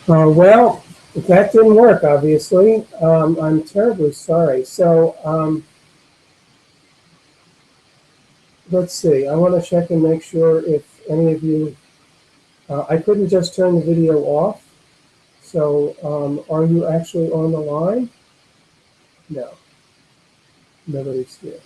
Well, that didn't work, obviously. I'm terribly sorry. So let's see. I want to check and make sure if any of you, I couldn't just turn the video off. So are you actually on the line? No, nobody's here.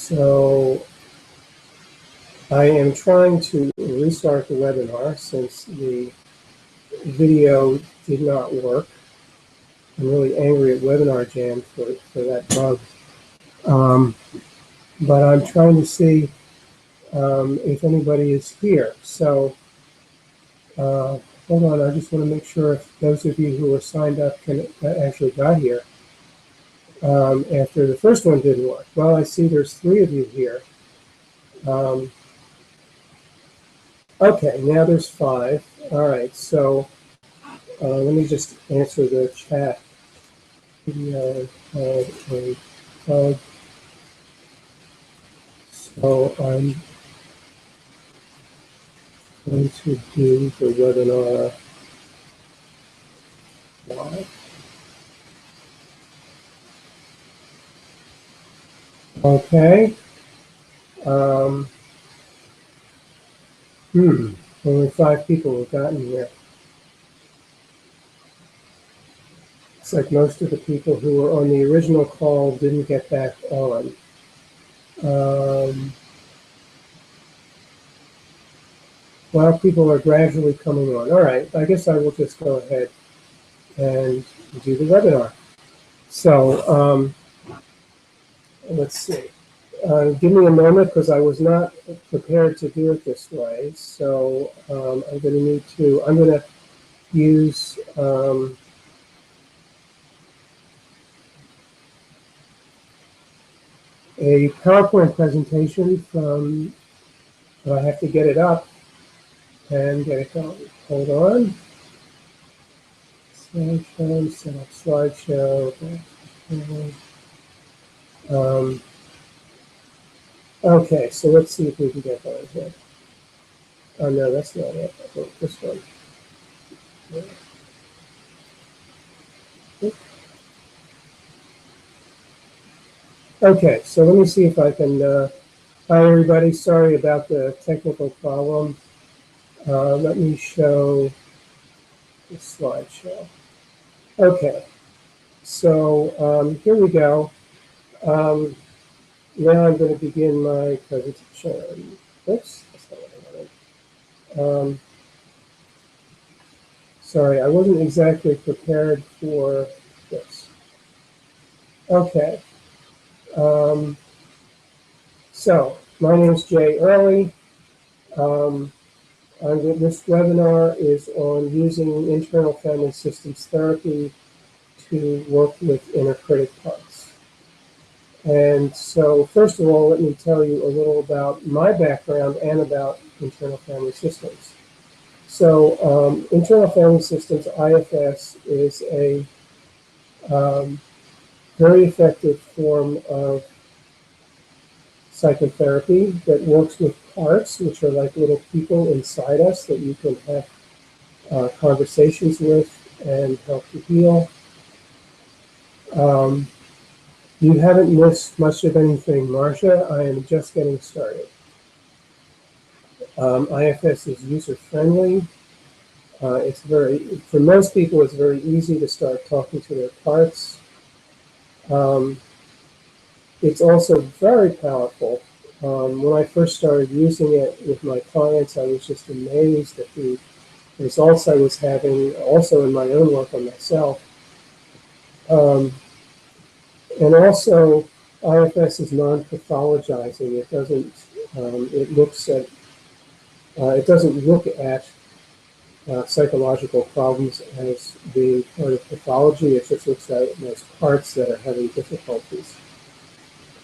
So I am trying to restart the webinar since the video did not work. I'm really angry at Webinar Jam for that bug. But I'm trying to see if anybody is here. So hold on, I just want to make sure if those of you who are signed up can actually got here after the first one didn't work. Well, I see there's 3 of you here. Okay, now there's 5. All right, so let me just answer the chat. Video, so I'm going to do the webinar live. Okay. Only 5 people have gotten here. It's like most of the people who were on the original call didn't get back on. Well, people are gradually coming on. All right, I guess I will just go ahead and do the webinar. So let's see. Give me a moment because I was not prepared to do it this way. So I'm going to use a PowerPoint presentation from, I have to get it up and get it going. Hold on. Slideshow, set up slideshow. Okay, so let's see if we can get going here. Oh no, that's not it. I think this one. Okay, so let me see if I can. Hi everybody, sorry about the technical problem. Let me show the slideshow. Okay, so here we go. Now I'm going to begin my presentation. Oops, that's not what I wanted. Sorry, I wasn't exactly prepared for this. Okay. So, my name is Jay Early. This webinar is on using internal family systems therapy to work with inner critic parts. And so, first of all, let me tell you a little about my background and about internal family systems. So, internal family systems, IFS, is a very effective form of psychotherapy that works with parts, which are like little people inside us that you can have conversations with and help to heal. You haven't missed much of anything, Marcia. I am just getting started. IFS is user-friendly. It's for most people, it's very easy to start talking to their parts. It's also very powerful. When I first started using it with my clients, I was just amazed at the results I was having, also in my own work on myself. And also, IFS is non-pathologizing. It doesn't It looks at, it doesn't look at psychological problems as being part of pathology. It just looks at it as parts that are having difficulties.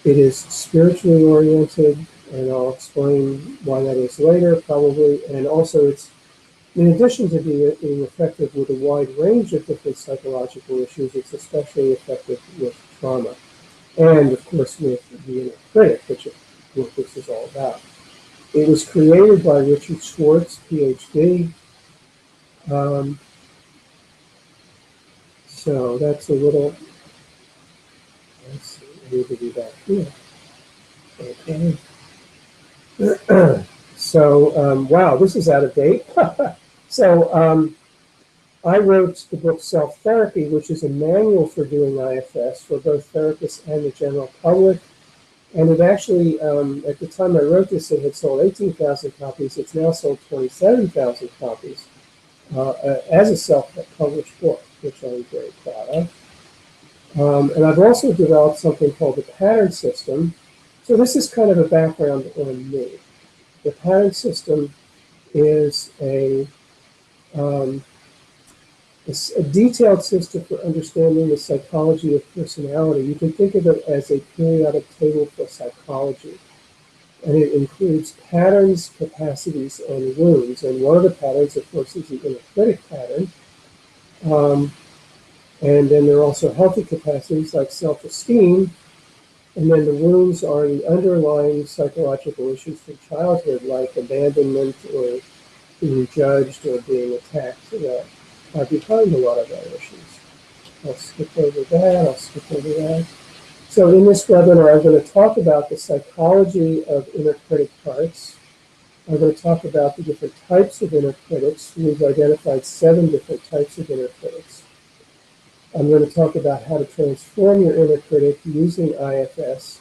It is spiritually oriented, and I'll explain why that is later, probably. And also, it's in addition to being effective with a wide range of different psychological issues, it's especially effective with trauma, and of course with the inner critic, which is what this is all about. It was created by Richard Schwartz, PhD. So that's a little. Let's see, I need to do that here. Okay. So, wow, this is out of date. So, I wrote the book Self-Therapy, which is a manual for doing IFS for both therapists and the general public. And it actually, at the time I wrote this, it had sold 18,000 copies. It's now sold 27,000 copies as a self-published book, which I'm very proud of. And I've also developed something called the pattern system. So this is kind of a background on me. The pattern system is a detailed system for understanding the psychology of personality. You can think of it as a periodic table for psychology. And it includes patterns, capacities, and wounds. And one of the patterns, of course, is the inner critic pattern. And then there are also healthy capacities like self-esteem. And then the wounds are the underlying psychological issues from childhood, like abandonment or being judged or being attacked, that are behind a lot of our issues. I'll skip over that, I'll skip over that. So in this webinar, I'm going to talk about the psychology of inner critic parts. I'm going to talk about the different types of inner critics. We've identified 7 different types of inner critics. I'm going to talk about how to transform your inner critic using IFS,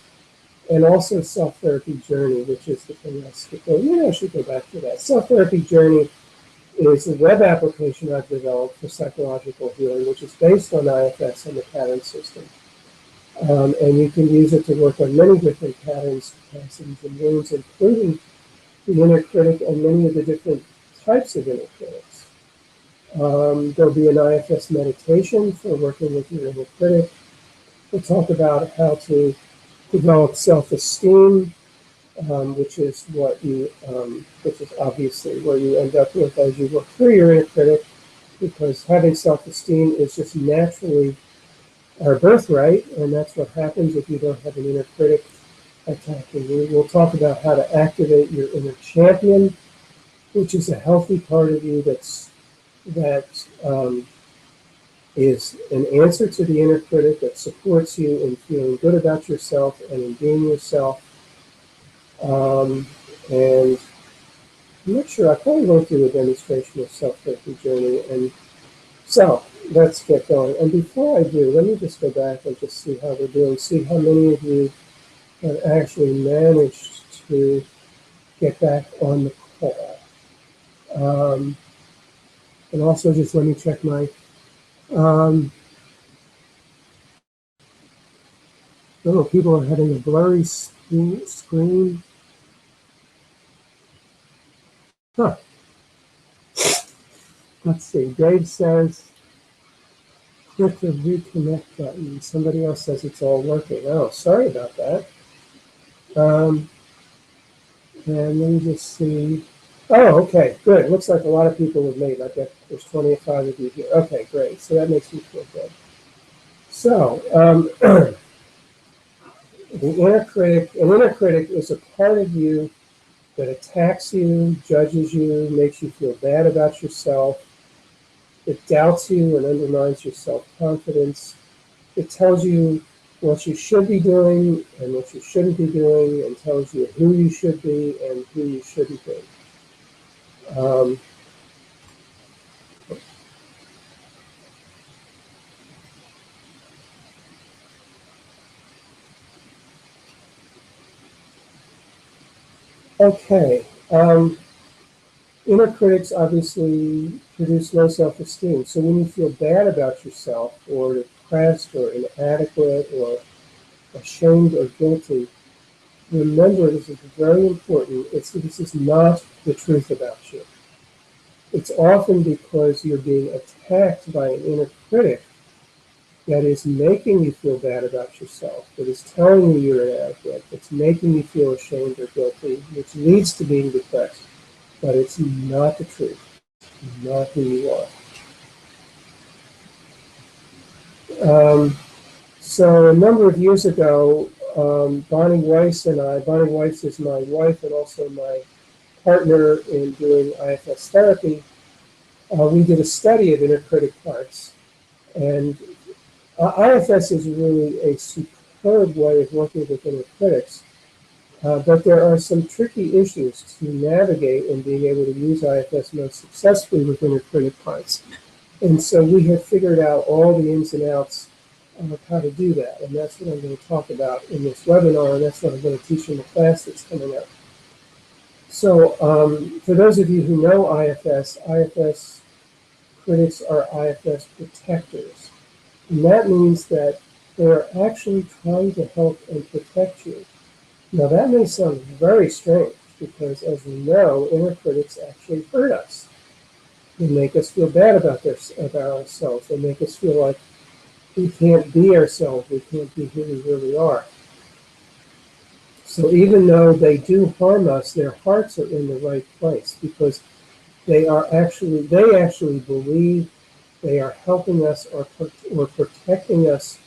and also Self-Therapy Journey, which is the thing I skipped over. Maybe I should go back to that. Self-Therapy Journey is a web application I've developed for psychological healing, which is based on IFS and the pattern system. And you can use it to work on many different patterns, capacities, and wounds, including the inner critic and many of the different types of inner critics. There'll be an IFS meditation for working with your inner critic. We'll talk about how to develop self-esteem, which is which is obviously where you end up with as you work through your inner critic, because having self-esteem is just naturally our birthright, and that's what happens if you don't have an inner critic attacking you. We'll talk about how to activate your inner champion, which is a healthy part of you that is an answer to the inner critic, that supports you in feeling good about yourself and in being yourself. And I'm not sure, I probably won't do a demonstration of Self-Therapy Journey. And so let's get going. And before I do, let me just go back and just see how we're doing, see how many of you have actually managed to get back on the call. And also just let me check my, people are having a blurry screen. Huh. Let's see, Dave says, click the reconnect button. Somebody else says it's all working. Oh, sorry about that. And let me just see. Oh, okay, good. Looks like a lot of people have made. I bet there's 25 of you here. Okay, great. So that makes me feel good. So, the inner critic, an inner critic is a part of you that attacks you, judges you, makes you feel bad about yourself. It doubts you and undermines your self-confidence. It tells you what you should be doing and what you shouldn't be doing, and tells you who you should be and who you shouldn't be. Okay. Inner critics obviously produce low self-esteem. So when you feel bad about yourself, or depressed, or inadequate, or ashamed or guilty, remember, this is very important, this is not the truth about you. It's often because you're being attacked by an inner critic that is making you feel bad about yourself, that is telling you you're inadequate, that's making you feel ashamed or guilty, which leads to being depressed. But it's not the truth, not who you are. So a number of years ago, Bonnie Weiss and I, Bonnie Weiss is my wife and also my partner in doing IFS therapy, we did a study of inner critic parts. And IFS is really a superb way of working with inner critics, but there are some tricky issues to navigate in being able to use IFS most successfully with inner critic parts. And so we have figured out all the ins and outs of how to do that. And that's what I'm going to talk about in this webinar, and that's what I'm going to teach in the class that's coming up. So for those of you who know IFS critics are IFS protectors. And that means that they're actually trying to help and protect you. Now that may sound very strange because, as we know, inner critics actually hurt us. They make us feel bad about ourselves. They make us feel like we can't be ourselves. We can't be who we really are. So even though they do harm us, their hearts are in the right place because they actually believe they are helping us or protecting us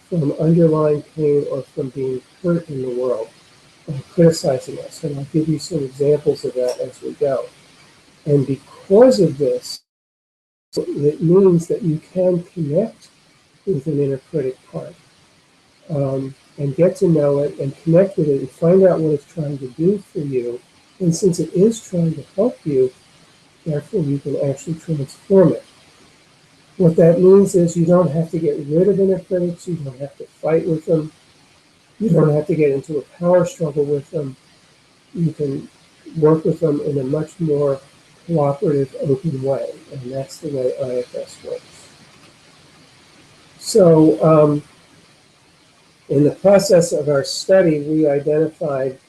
from underlying pain or from being hurt in the world by criticizing us. And I'll give you some examples of that as we go. And because of this, it means that you can connect with an inner critic part and get to know it and connect with it and find out what it's trying to do for you. And since it is trying to help you, therefore you can actually transform it. What that means is you don't have to get rid of inner critics, you don't have to fight with them, you don't have to get into a power struggle with them. You can work with them in a much more cooperative, open way, and that's the way IFS works. So in the process of our study, we identified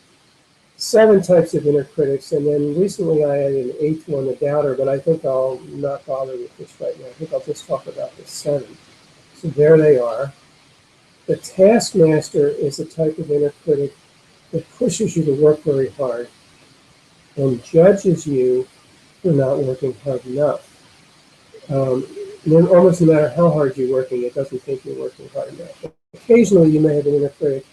7 types of inner critics, and then recently I added an 8th one, the doubter, but I think I'll not bother with this right now. I think I'll just talk about the 7. So there they are. The taskmaster is a type of inner critic that pushes you to work very hard and judges you for not working hard enough. And then almost no matter how hard you're working, it doesn't think you're working hard enough. Occasionally you may have an inner critic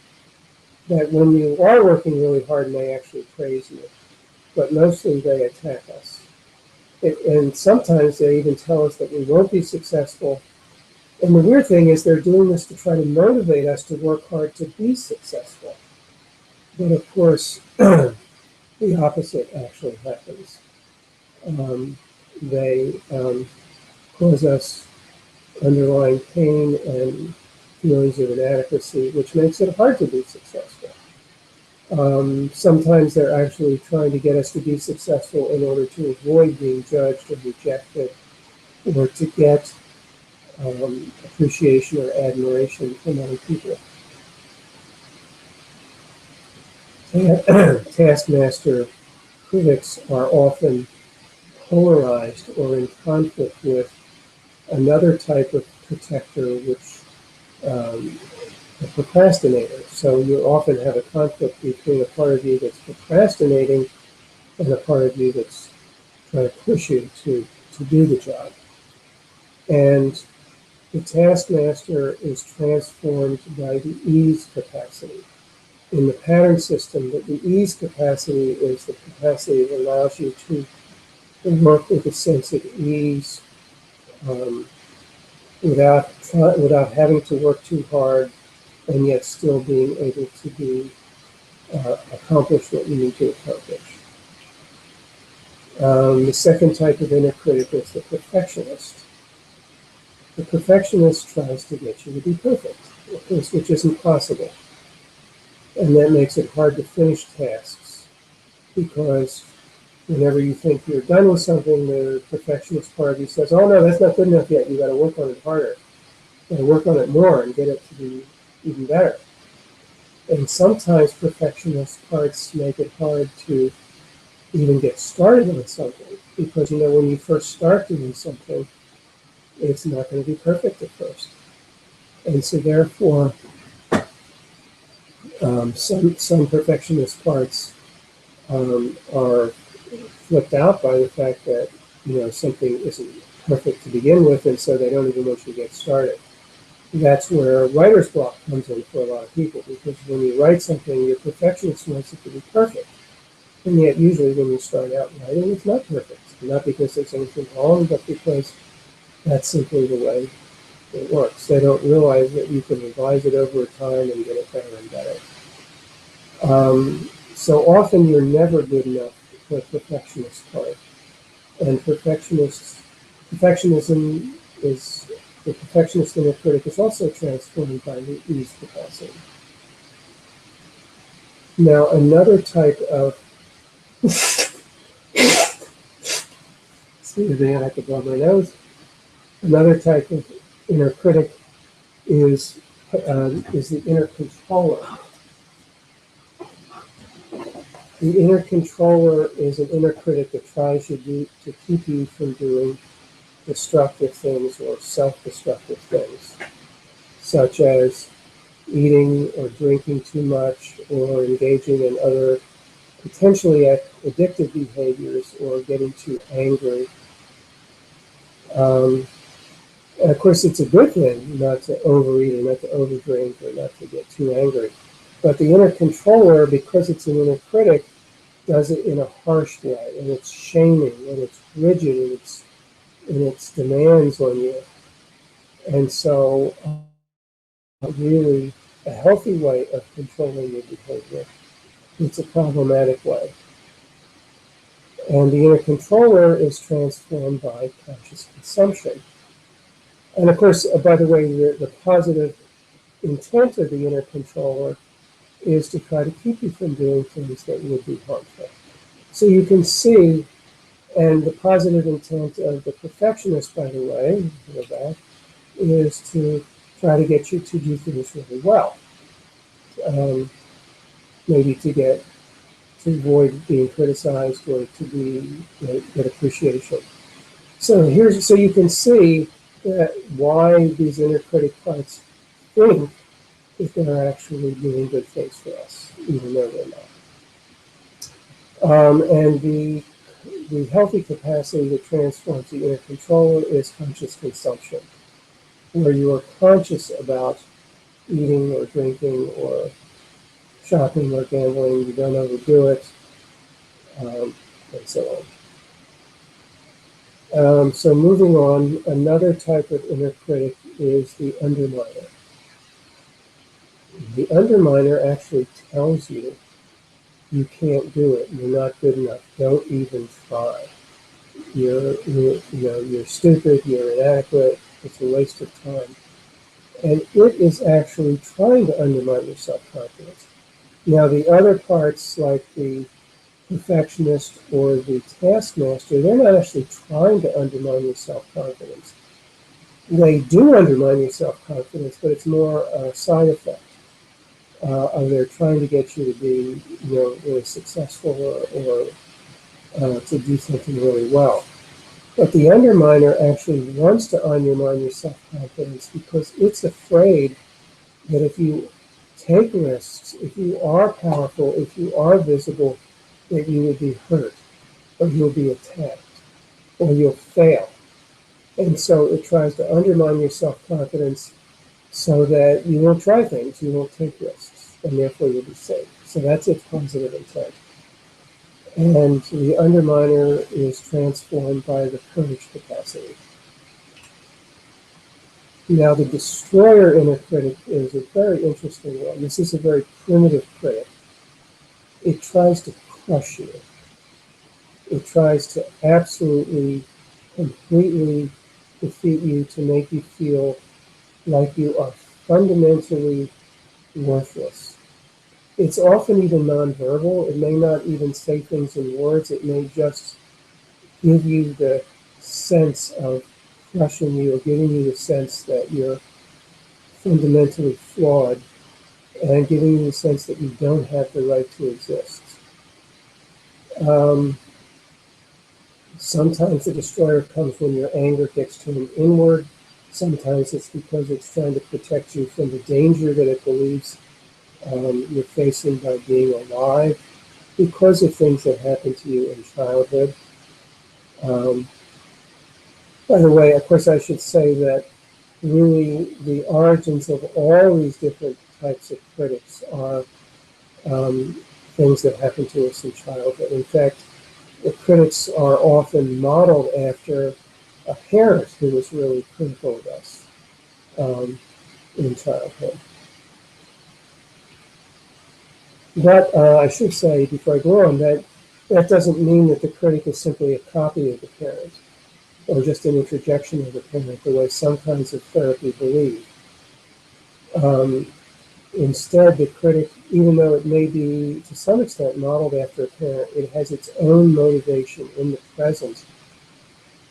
that when you are working really hard, may actually praise you, but mostly they attack us. And sometimes they even tell us that we won't be successful. And the weird thing is they're doing this to try to motivate us to work hard to be successful. But of course, the opposite actually happens. They cause us underlying pain and feelings of inadequacy, which makes it hard to be successful. Sometimes they're actually trying to get us to be successful in order to avoid being judged or rejected, or to get appreciation or admiration from other people. Taskmaster critics are often polarized or in conflict with another type of protector, which a procrastinator. So you often have a conflict between a part of you that's procrastinating and a part of you that's trying to push you to do the job. And the taskmaster is transformed by the ease capacity. In the pattern system, that the ease capacity is the capacity that allows you to work with a sense of ease without having to work too hard, and yet still being able to accomplish what you need to accomplish. The second type of inner critic is the perfectionist. The perfectionist tries to get you to be perfect, which isn't possible. And that makes it hard to finish tasks, because whenever you think you're done with something, the perfectionist part of you says, oh no, that's not good enough yet, you gotta work on it harder. You gotta work on it more and get it to be even better. And sometimes perfectionist parts make it hard to even get started on something because, when you first start doing something, it's not going to be perfect at first. And so therefore, some perfectionist parts are flipped out by the fact that, something isn't perfect to begin with, and so they don't even want you to get started. That's where writer's block comes in for a lot of people, because when you write something, your perfectionist wants it to be perfect. And yet usually when you start out writing, it's not perfect. Not because there's anything wrong, but because that's simply the way it works. They don't realize that you can revise it over time and get it better and better. So often you're never good enough for a perfectionist part. And perfectionism is, the perfectionist inner critic is also transformed by the ease capacity. Now, another type of, excuse me, I have to blow my nose. Another type of inner critic is the inner controller. The inner controller is an inner critic that tries to keep you from doing destructive things or self-destructive things, such as eating or drinking too much or engaging in other potentially addictive behaviors or getting too angry. And of course, it's a good thing not to overeat or not to overdrink or not to get too angry. But the inner controller, because it's an inner critic, does it in a harsh way, and it's shaming, and it's rigid, and its demands on you. And so, really, a healthy way of controlling your behavior. It's a problematic way. And the inner controller is transformed by conscious consumption. And of course, by the way, the positive intent of the inner controller is to try to keep you from doing things that would be harmful. So you can see, and the positive intent of the perfectionist, by the way, is to try to get you to do things really well. Maybe to avoid being criticized or to get appreciation. So you can see that why these inner critic parts think that they're actually doing good things for us, even though they're not. And the healthy capacity that transforms the inner controller is conscious consumption, where you are conscious about eating or drinking or shopping or gambling, you don't overdo it, and so on. So moving on, another type of inner critic is the underminer. The underminer actually tells you you can't do it, you're not good enough, don't even try. You're stupid, you're inadequate, it's a waste of time. And it is actually trying to undermine your self-confidence. Now, the other parts, like the perfectionist or the taskmaster, they're not actually trying to undermine your self-confidence. They do undermine your self-confidence, but it's more a side effect of their trying to get you to be, really successful or to do something really well. But the underminer actually wants to undermine your self-confidence because it's afraid that if you take risks, if you are powerful, if you are visible, that you will be hurt, or you'll be attacked, or you'll fail. And so it tries to undermine your self-confidence so that you won't try things, you won't take risks, and therefore you'll be safe. So that's its positive intent. And the underminer is transformed by the courage capacity. Now, the destroyer inner critic is a very interesting one. This is a very primitive critic. It tries to crush you. It tries to absolutely, completely defeat you, to make you feel like you are fundamentally worthless. It's often even nonverbal. It may not even say things in words. It may just give you the sense of crushing you, or giving you the sense that you're fundamentally flawed and giving you the sense that you don't have the right to exist. Um, Sometimes the destroyer comes when your anger gets turned inward. Sometimes it's because it's trying to protect you from the danger that it believes you're facing by being alive because of things that happened to you in childhood. Um, by the way, of course, I should say that really the origins of all these different types of critics are um, things that happen to us in childhood. In fact, the critics are often modeled after a parent who was really critical of us um, in childhood. But I should say, before I go on, that that doesn't mean that the critic is simply a copy of the parent or just an interjection of the parent, the way some kinds of therapy believe. Um, Instead, the critic, even though it may be to some extent modeled after a parent, it has its own motivation in the present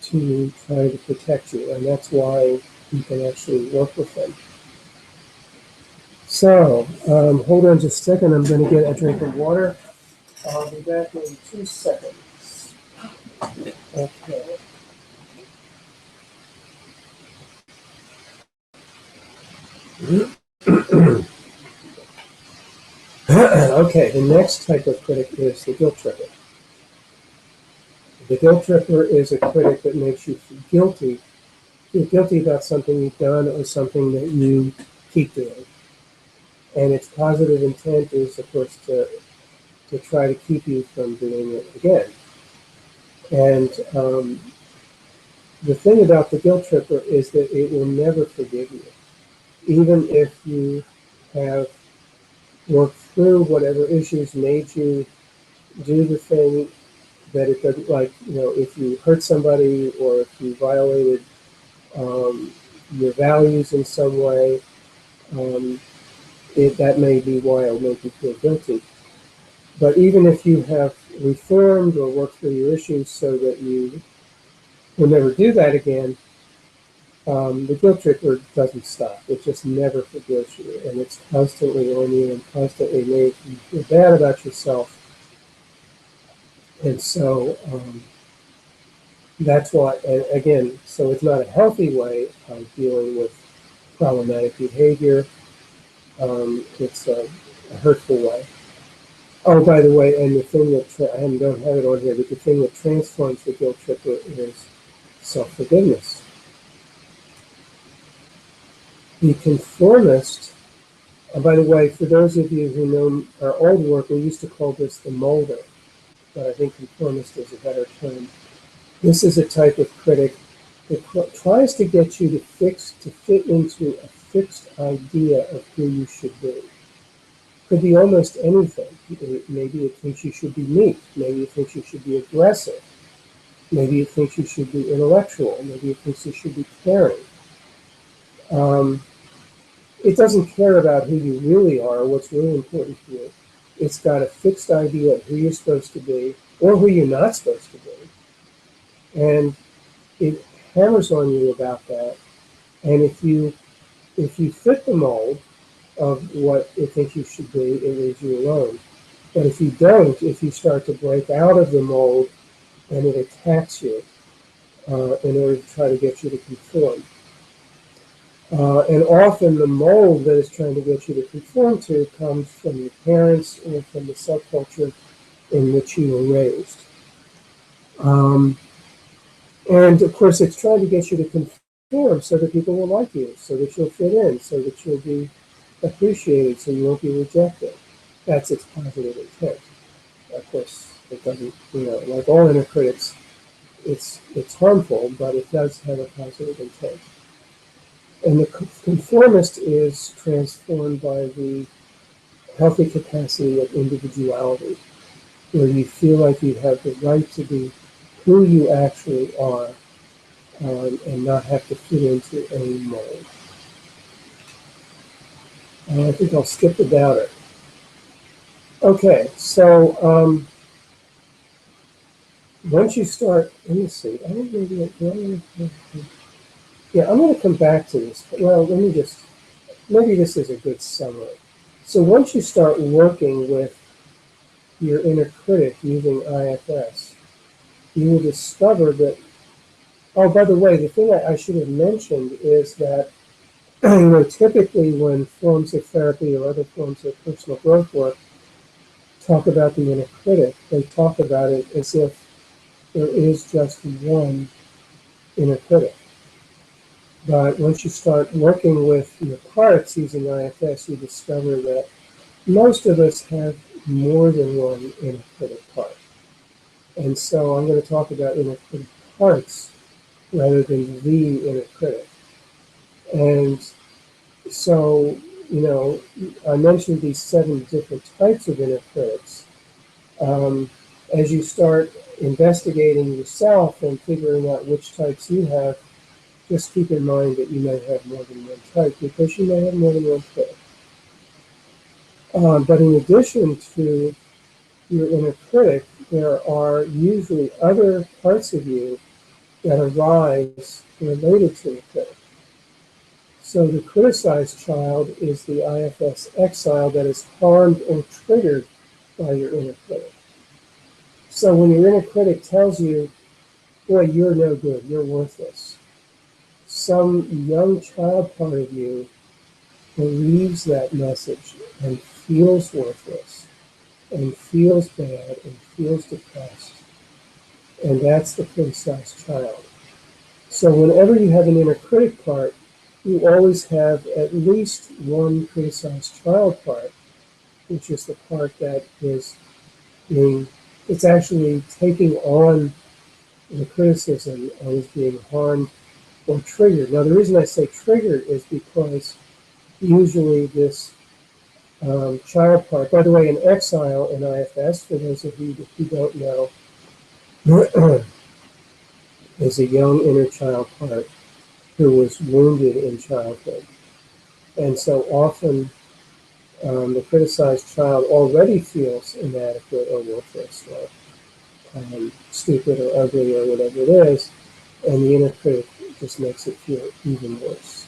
to try to protect you, and that's why you can actually work with them. So, hold on just a second. I'm going to get a drink of water. I'll be back in 2 seconds. Okay. Okay, the next type of critic is the guilt tripper. The guilt tripper is a critic that makes you feel guilty about something you've done or something that you keep doing. And its positive intent is, of course, to try to keep you from doing it again. And the thing about the guilt tripper is that it will never forgive you, even if you have worked through whatever issues made you do the thing that it doesn't like. If you hurt somebody or if you violated um, your values in some way, um, that may be why it'll make you feel guilty. But even if you have reformed or worked through your issues so that you will never do that again, the guilt tripper doesn't stop. It just never forgives you, and it's constantly on you and constantly making you feel bad about yourself. And so that's why, and again, so it's not a healthy way of dealing with problematic behavior. It's a hurtful way. Oh, by the way, and the thing that I don't have it on here, but the thing that transforms the guilt tripper is self-forgiveness. The conformist, by the way, for those of you who know our old work, we used to call this the molder, but I think conformist is a better term. This is a type of critic that tries to get you to fit into a fixed idea of who you should be. Could be almost anything. Maybe it thinks you should be meek. Maybe it thinks you should be aggressive. Maybe it thinks you should be intellectual. Maybe it thinks you should be caring. Um, it doesn't care about who you really are or what's really important to you. It's got a fixed idea of who you're supposed to be or who you're not supposed to be. And it hammers on you about that. And if you fit the mold of what it thinks you should be, it leaves you alone. But if you don't, if you start to break out of the mold, then it attacks you in order to try to get you to conform. And often the mold that is trying to get you to conform to comes from your parents or from the subculture in which you were raised. And of course, it's trying to get you to conform so that people will like you, so that you'll fit in, so that you'll be appreciated, so you won't be rejected. That's its positive intent. Of course, it doesn't, like all inner critics, it's harmful, but it does have a positive intent. And the conformist is transformed by the healthy capacity of individuality, where you feel like you have the right to be who you actually are and not have to fit into any mold. I think I'll skip the doubter. Okay, so once you start, let me see. I don't maybe. Yeah, I'm going to come back to this. Well, maybe this is a good summary. So once you start working with your inner critic using IFS, you will discover that, oh, by the way, the thing I should have mentioned is that typically when forms of therapy or other forms of personal growth work talk about the inner critic, they talk about it as if there is just one inner critic. But once you start working with your parts using IFS, you discover that most of us have more than one inner critic part. And so I'm going to talk about inner critic parts rather than the inner critic. And so, I mentioned these 7 different types of inner critics. As you start investigating yourself and figuring out which types you have, just keep in mind that you may have more than one type because you may have more than one critic. But in addition to your inner critic, there are usually other parts of you that arise related to the critic. So the criticized child is the IFS exile that is harmed or triggered by your inner critic. So when your inner critic tells you, boy, you're no good, you're worthless, some young child part of you believes that message and feels worthless and feels bad and feels depressed. And that's the criticized child. So whenever you have an inner critic part, you always have at least one criticized child part, which is the part that is it's actually taking on the criticism and is being harmed or triggered. Now, the reason I say triggered is because usually this child part, by the way, an exile in IFS, for those of you who don't know, is a young inner child part who was wounded in childhood. And so often the criticized child already feels inadequate or worthless or stupid or ugly or whatever it is, and the inner critic just makes it feel even worse.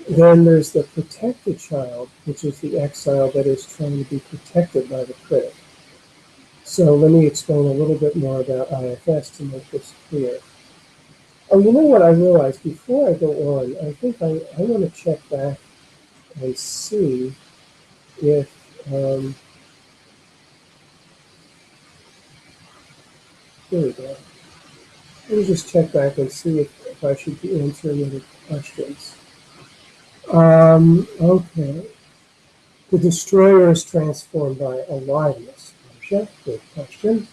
Then there's the protected child, which is the exile that is trying to be protected by the critic. So let me explain a little bit more about IFS to make this clear. Oh, you know what I realized before I go on? I think I want to check back and see if, here we go. Let me just check back and see if I should be answering any questions. Okay. The destroyer is transformed by aliveness. Good question.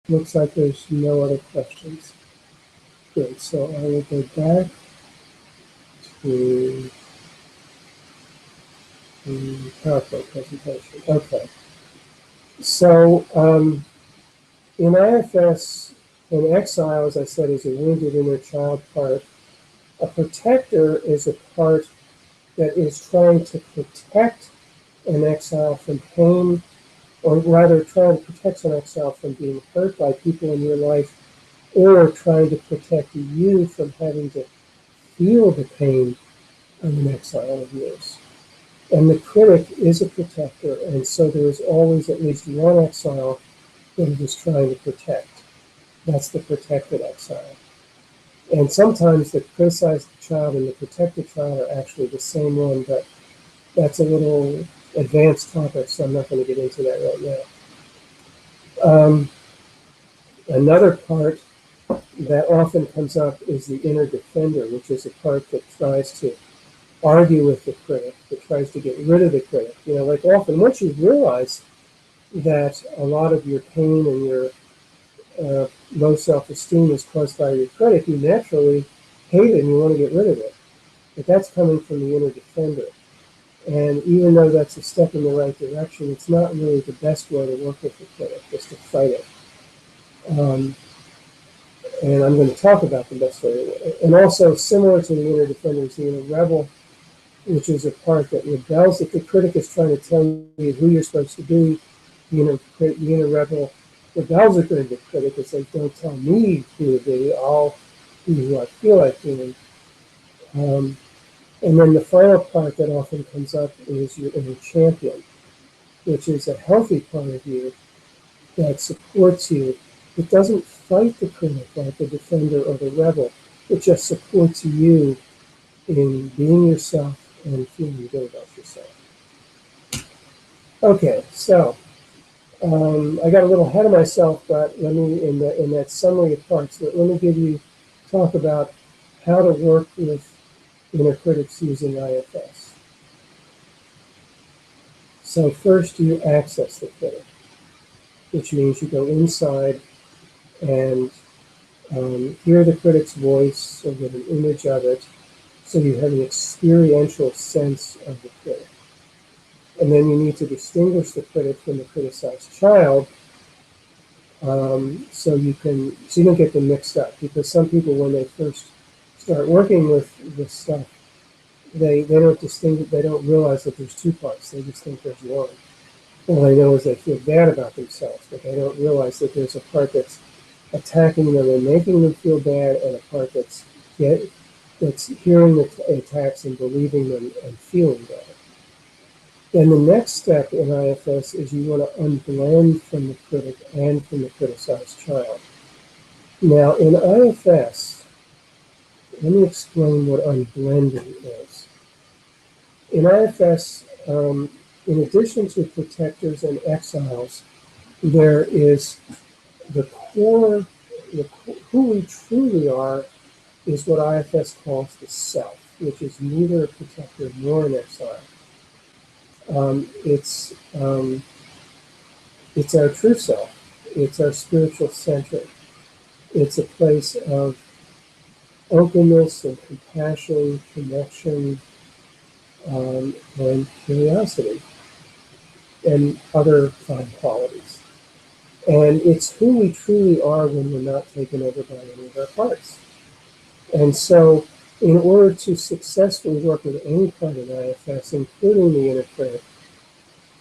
Looks like there's no other questions. Good, so I will go back to the PowerPoint presentation. Okay. So in IFS, an exile, as I said, is a wounded inner child part. A protector is a part that is trying to protect an exile from pain, or rather trying to protect an exile from being hurt by people in your life, or trying to protect you from having to feel the pain of an exile of yours. And the critic is a protector, and so there is always at least one exile that it is trying to protect. That's the protected exile. And sometimes the criticized child and the protected child are actually the same one, but that's a little advanced topic, so I'm not going to get into that right now. Another part that often comes up is the inner defender, which is a part that tries to argue with the critic, that tries to get rid of the critic. Like often, once you realize that a lot of your pain and your low self-esteem is caused by your critic, you naturally hate it and you want to get rid of it. But that's coming from the inner defender. And even though that's a step in the right direction, it's not really the best way to work with the critic, just to fight it. And I'm going to talk about the best way. And also, similar to the inner defender is the inner rebel, which is a part that rebels. If the critic is trying to tell you who you're supposed to be, the inner rebel rebels against the critic and says, don't tell me who to be, I'll be who I feel like being. And then the final part that often comes up is your inner champion, which is a healthy part of you that supports you. It doesn't fight the critic like the defender or the rebel. It just supports you in being yourself and feeling good about yourself. Okay, so I got a little ahead of myself, but let me, in that summary of parts, let me talk about how to work with inner critics using IFS. So first you access the critic, which means you go inside and hear the critic's voice or get an image of it, so you have an experiential sense of the critic. And then you need to distinguish the critic from the criticized child, so you don't get them mixed up. Because some people, when they first start working with this stuff, they don't realize that there's two parts. They just think there's one. All they know is they feel bad about themselves, but they don't realize that there's a part that's attacking them and making them feel bad, and a part that's hearing the attacks and believing them and feeling bad. Then the next step in IFS is you want to unblend from the critic and from the criticized child. Now, in IFS, let me explain what unblending is. In IFS, in addition to protectors and exiles, there is the core, who we truly are, is what IFS calls the self, which is neither a protector nor an exile. It's our true self. It's our spiritual center. It's a place of openness and compassion, connection, and curiosity, and other fine qualities. And it's who we truly are when we're not taken over by any of our parts. And so, in order to successfully work with any part of IFS, including the inner critic,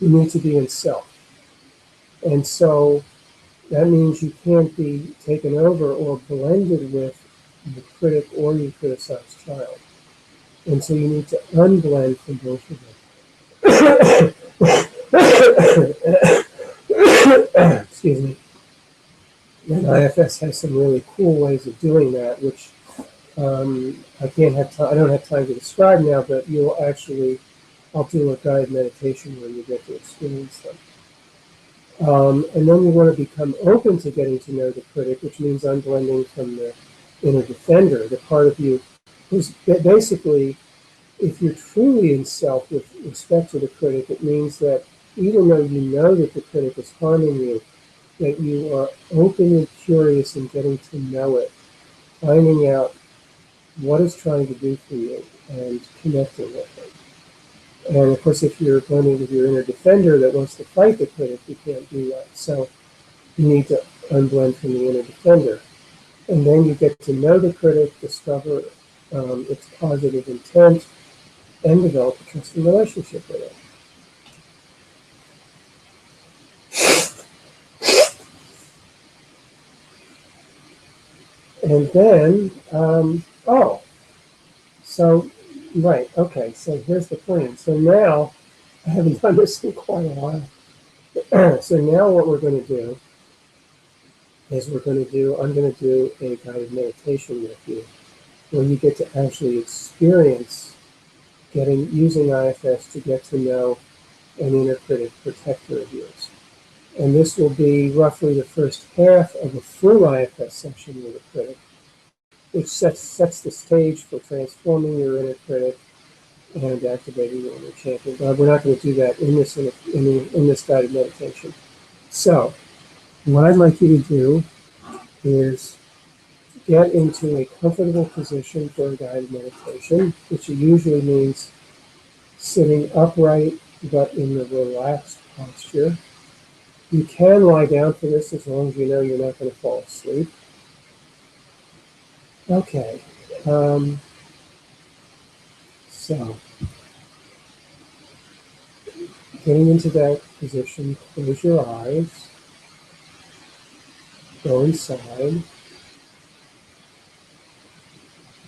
you need to be in self. And so that means you can't be taken over or blended with the critic or your criticized child. And so you need to unblend from both of them. Excuse me. And IFS has some really cool ways of doing that, which I don't have time to describe now, but I'll do a guided meditation where you get to experience them. And then you want to become open to getting to know the critic, which means unblending from the inner defender, the part of you who's basically, if you're truly in self with respect to the critic, it means that even though you know that the critic is harming you, that you are open and curious in getting to know it, finding out what it's trying to do for you and connecting with it. And of course, if you're blending with your inner defender that wants to fight the critic, you can't do that. So you need to unblend from the inner defender. And then you get to know the critic, discover its positive intent, and develop a trusting relationship with it. And then, right, okay, so here's the plan. So now, I haven't done this in quite a while. So now what we're going to do is I'm going to do a guided meditation with you, where you get to actually experience using IFS to get to know an inner critic protector of yours. And this will be roughly the first half of a full IFS session with a critic, which sets the stage for transforming your inner critic and activating your inner champion. But we're not going to do that in this guided meditation. So, what I'd like you to do is get into a comfortable position for a guided meditation, which usually means sitting upright but in the relaxed posture. You can lie down for this as long as you know you're not going to fall asleep. Okay. So, getting into that position, close your eyes, go inside,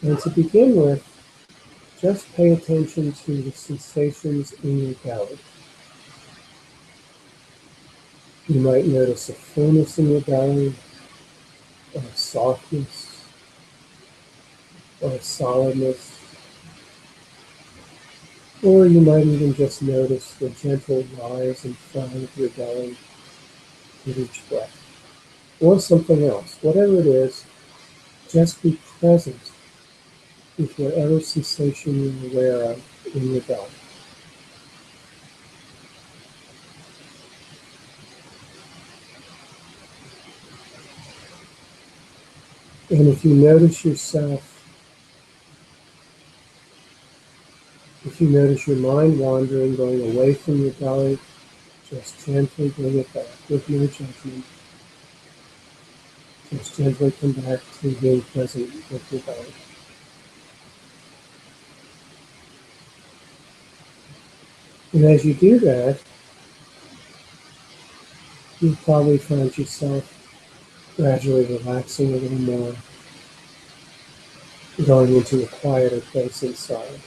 and to begin with, just pay attention to the sensations in your belly. You might notice a fullness in your belly, or a softness, or a solidness, or you might even just notice the gentle rise and fall of your belly with each breath, or something else. Whatever it is, just be present with whatever sensation you're aware of in your belly. And if you notice yourself, if you notice your mind wandering, going away from your belly, just gently bring it back with no judgment. Just gently come back to being present with your belly. And as you do that, you probably find yourself gradually relaxing a little more, going into a quieter place inside.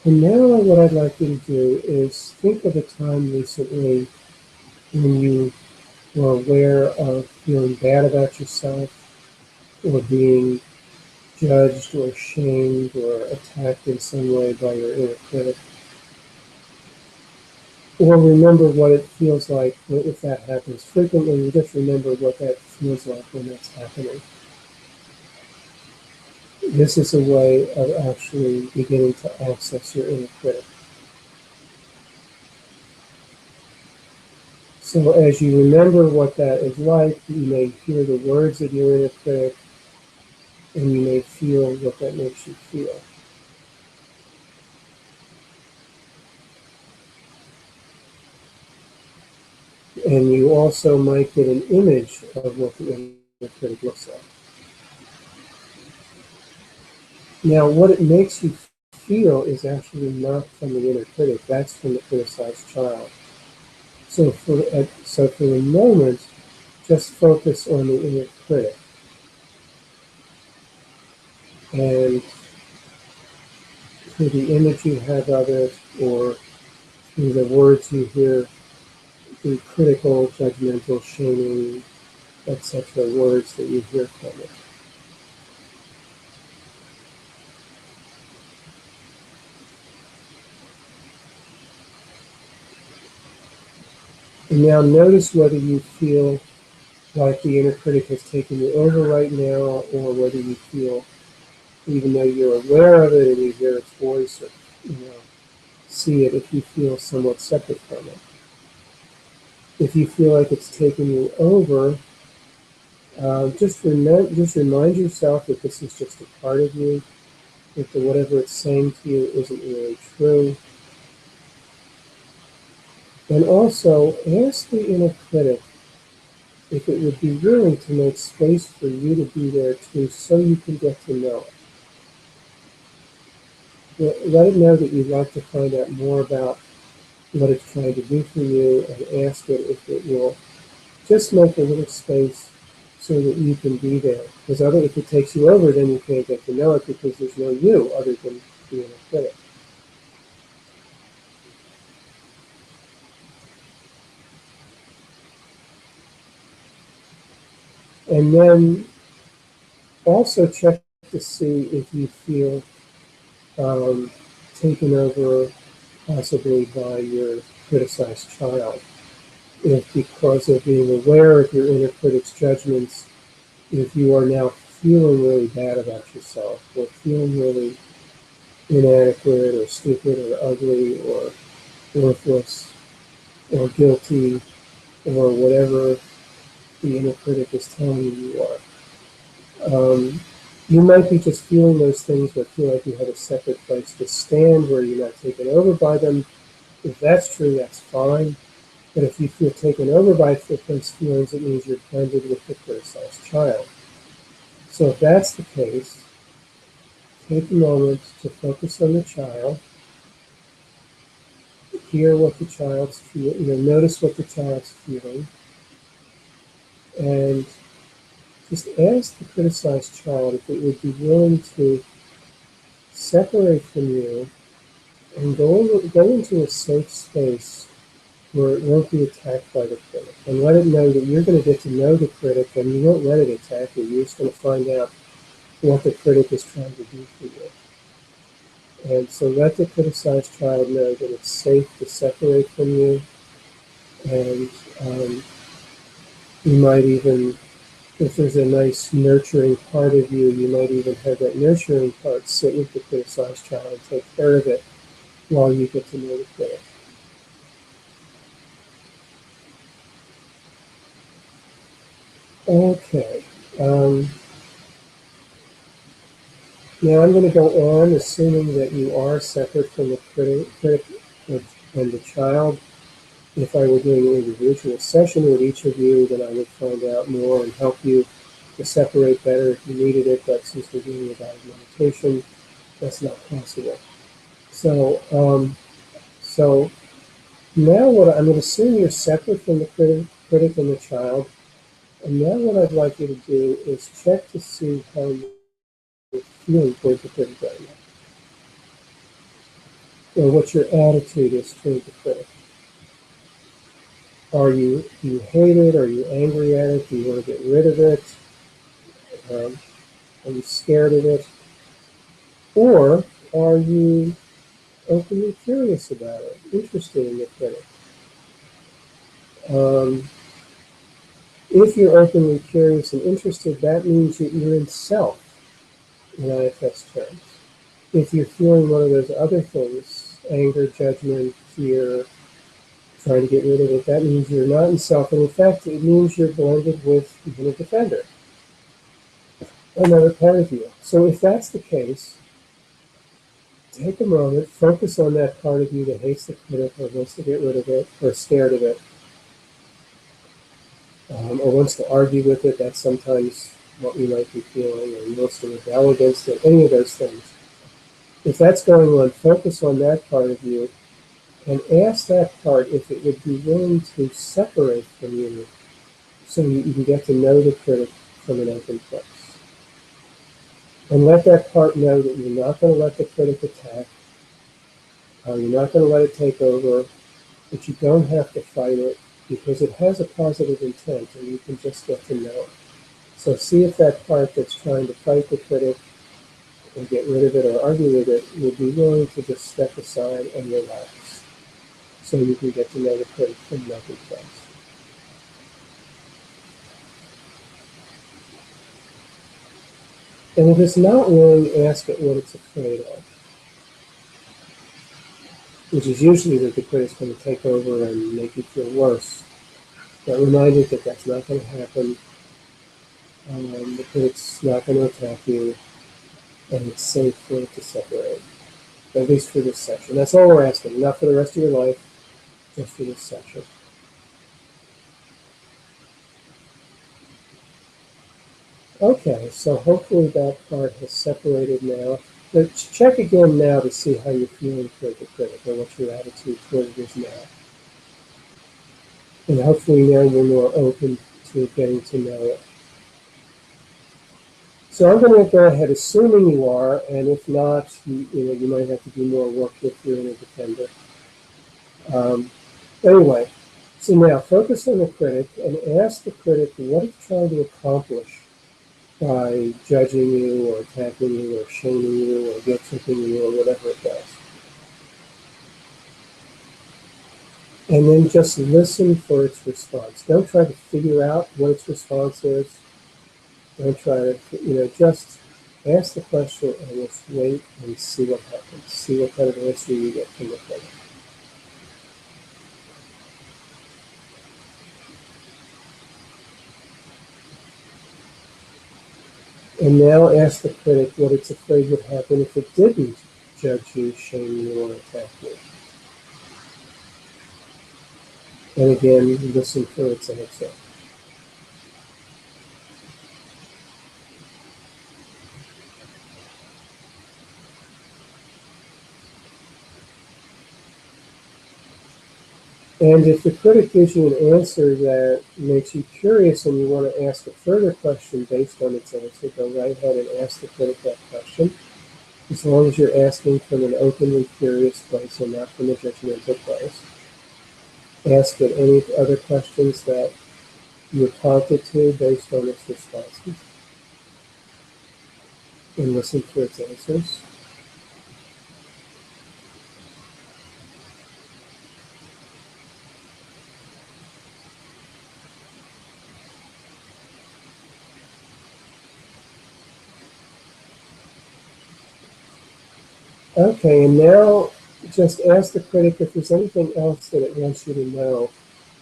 And now what I'd like you to do is think of a time recently when you were aware of feeling bad about yourself, or being judged or shamed or attacked in some way by your inner critic. Or remember what it feels like if that happens frequently. You just remember what that feels like when that's happening. This is a way of actually beginning to access your inner critic. So as you remember what that is like, you may hear the words of your inner critic, and you may feel what that makes you feel. And you also might get an image of what the inner critic looks like. Now, what it makes you feel is actually not from the inner critic, that's from the criticized child. So for a moment, just focus on the inner critic. And through the image you have of it, or through the words you hear, the critical, judgmental, shaming, etc. words that you hear from it. And now notice whether you feel like the inner critic has taken you over right now, or whether you feel, even though you're aware of it and you hear its voice, or see it, if you feel somewhat separate from it. If you feel like it's taken you over, just remind yourself that this is just a part of you, that whatever it's saying to you isn't really true. And also ask the inner critic if it would be willing to make space for you to be there too, so you can get to know it. Let it know that you'd like to find out more about what it's trying to do for you, and ask it if it will just make a little space so that you can be there. Because if it takes you over, then you can't get to know it, because there's no you other than the inner critic. And then also check to see if you feel taken over, possibly by your criticized child. If, because of being aware of your inner critic's judgments, if you are now feeling really bad about yourself, or feeling really inadequate or stupid or ugly or worthless or guilty, or whatever the inner critic is telling you are. You might be just feeling those things, but feel like you have a separate place to stand where you're not taken over by them. If that's true, that's fine. But if you feel taken over by those feelings, it means you're blended with the criticized child. So if that's the case, take a moment to focus on the child, hear what the child's feeling, notice what the child's feeling, and just ask the criticized child if it would be willing to separate from you and go into a safe space where it won't be attacked by the critic, and let it know that you're going to get to know the critic and you won't let it attack you. You're just going to find out what the critic is trying to do for you. And so let the criticized child know that it's safe to separate from you, and you might even, if there's a nice nurturing part of you, you might even have that nurturing part sit with the criticized child and take care of it while you get to know the critic. Okay. Now I'm going to go on, assuming that you are separate from the critic and the child. If I were doing an individual session with each of you, then I would find out more and help you to separate better if you needed it. But since we're doing a guided meditation, that's not possible. So now I'm going to assume you're separate from the critic and the child. And now what I'd like you to do is check to see how you're feeling towards the critic right now, or what your attitude is toward the critic. Do you hate it? Are you angry at it? Do you want to get rid of it? Um, are you scared of it? Or are you openly curious about it, interested in the critic? Um, if you're openly curious and interested, that means that you're in self in IFS terms. If you're feeling one of those other things, anger, judgment, fear, trying to get rid of it, that means you're not in self. And in fact, it means you're blended with even a defender, another part of you. So if that's the case, take a moment, focus on that part of you that hates the critic or wants to get rid of it or scared of it, or wants to argue with it. That's sometimes what we might be feeling, or wants to rebel against it, any of those things. If that's going on, focus on that part of you and ask that part if it would be willing to separate from you so you can get to know the critic from an open place. And let that part know that you're not going to let the critic attack, you're not going to let it take over, but you don't have to fight it because it has a positive intent and you can just get to know it. So see if that part that's trying to fight the critic or get rid of it or argue with it would be willing to just step aside and relax so you can get to know the critic from an open place. And if it's not willing, ask it what it's afraid of, which is usually that the critic's going to take over and make you feel worse. But remind it that that's not going to happen. The critic's not going to attack you, and it's safe for it to separate, at least for this session. That's all we're asking, not for the rest of your life, just for this session. Okay, so hopefully that part has separated now. But check again now to see how you're feeling toward the critic or what your attitude toward it is now. And hopefully now you're more open to getting to know it. So I'm going to go ahead, assuming you are, and if not, you might have to do more work if you're in a defender. Anyway, so now focus on the critic and ask the critic what it's trying to accomplish by judging you or attacking you or shaming you or guilt-tripping you or whatever it does. And then just listen for its response. Don't try to figure out what its response is. Don't try to, just ask the question and just wait and see what happens. See what kind of answer you get from the critic. And now ask the critic what it's afraid would happen if it didn't judge you, shame you, or attack you. And again, listen for its answer. And if the critic gives you an answer that makes you curious and you want to ask a further question based on its answer, go right ahead and ask the critic that question, as long as you're asking from an openly curious place and not from a judgmental place. Ask it any other questions that you're prompted to based on its responses, and listen to its answers. Okay, and now just ask the critic if there's anything else that it wants you to know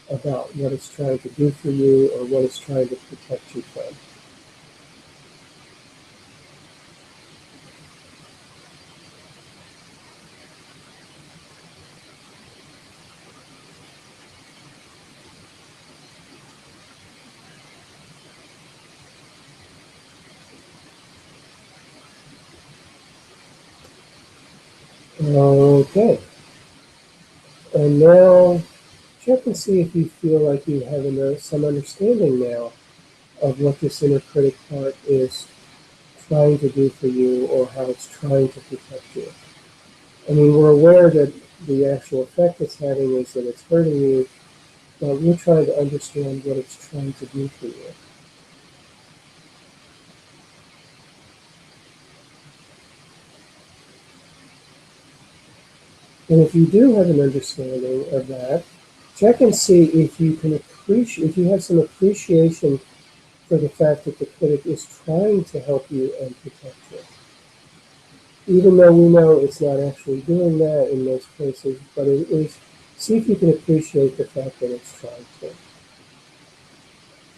about what it's trying to do for you or what it's trying to protect you from. Okay, and now check and see if you feel like you have some understanding now of what this inner critic part is trying to do for you or how it's trying to protect you. I mean, we're aware that the actual effect it's having is that it's hurting you, but we're trying to understand what it's trying to do for you. And if you do have an understanding of that, check and see if you can appreciate, if you have some appreciation for the fact that the critic is trying to help you and protect you. Even though we know it's not actually doing that in most cases, but it is, see if you can appreciate the fact that it's trying to.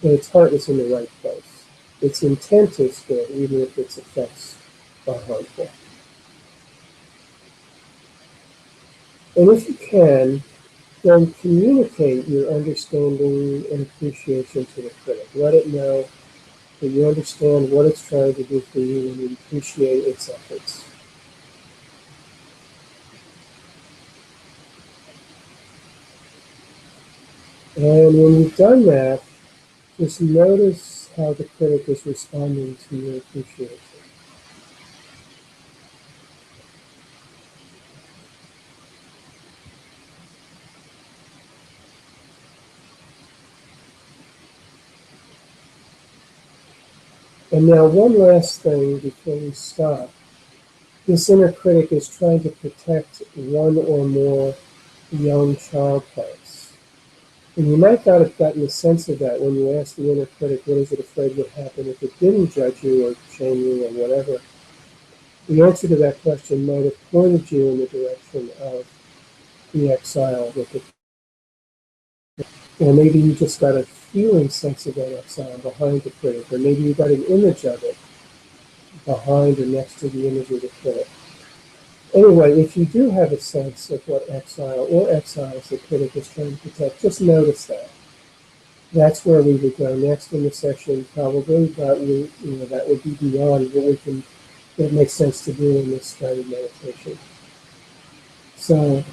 That its heart is in the right place. Its intent is good, even if its effects are harmful. And if you can, then communicate your understanding and appreciation to the critic. Let it know that you understand what it's trying to do for you and you appreciate its efforts. And when you've done that, just notice how the critic is responding to your appreciation. And now one last thing before we stop. This inner critic is trying to protect one or more young child plants. And you might not have gotten a sense of that when you asked the inner critic, what is it afraid would happen if it didn't judge you or shame you or whatever. The answer to that question might have pointed you in the direction of the exile with the, or maybe you just got a feeling sense of that exile behind the critic, or maybe you got an image of it behind or next to the image of the critic. Anyway, if you do have a sense of what exile or exiles the critic is trying to protect, just notice that. That's where we would go next in the session, probably, but that would be beyond what we can, that makes sense to do in this guided meditation. So,